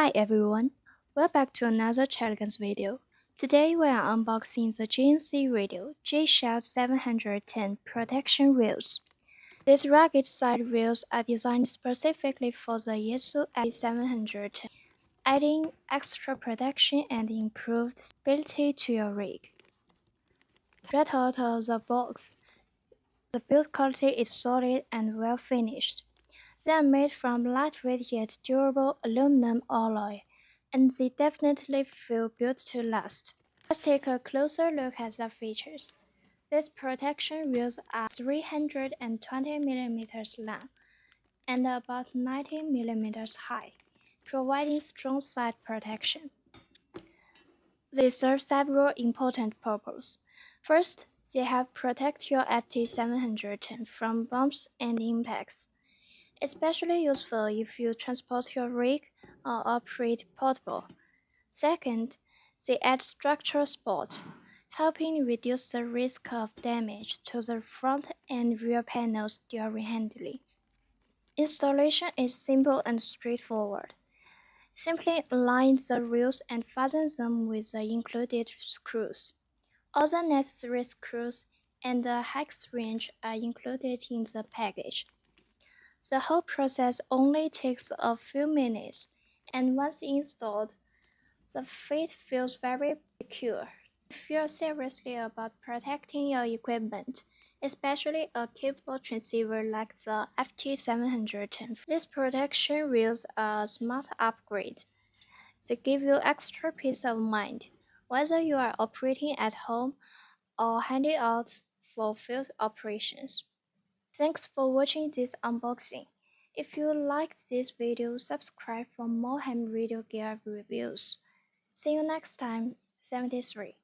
Hi everyone, welcome back to another Challenge video. Today we are unboxing the JNCRadio J-710 protection rails. These rugged side rails are designed specifically for the Yaesu FT-710, adding extra protection and improved stability to your rig. Straight out of the box, the build quality is solid and well finished. They are made from lightweight yet durable aluminum alloy, and they definitely feel built to last. Let's take a closer look at the features. These protection rails are 320 mm long and about 90 mm high, providing strong side protection. They serve several important purposes. First, they help protect your FT-710 from bumps and impacts, especially useful if you transport your rig or operate portable. Second, they add structural support, helping reduce the risk of damage to the front and rear panels during handling. Installation is simple and straightforward. Simply align the rails and fasten them with the included screws. All the necessary screws and the hex wrench are included in the package. The whole process only takes a few minutes, and once installed, the fit feels very secure. If you're seriously about protecting your equipment, especially a capable transceiver like the FT-710, these protection rails are a smart upgrade. They give you extra peace of mind, whether you are operating at home or handing out for field operations. Thanks for watching this unboxing. If you liked this video, subscribe for more ham radio gear reviews. See you next time. 73.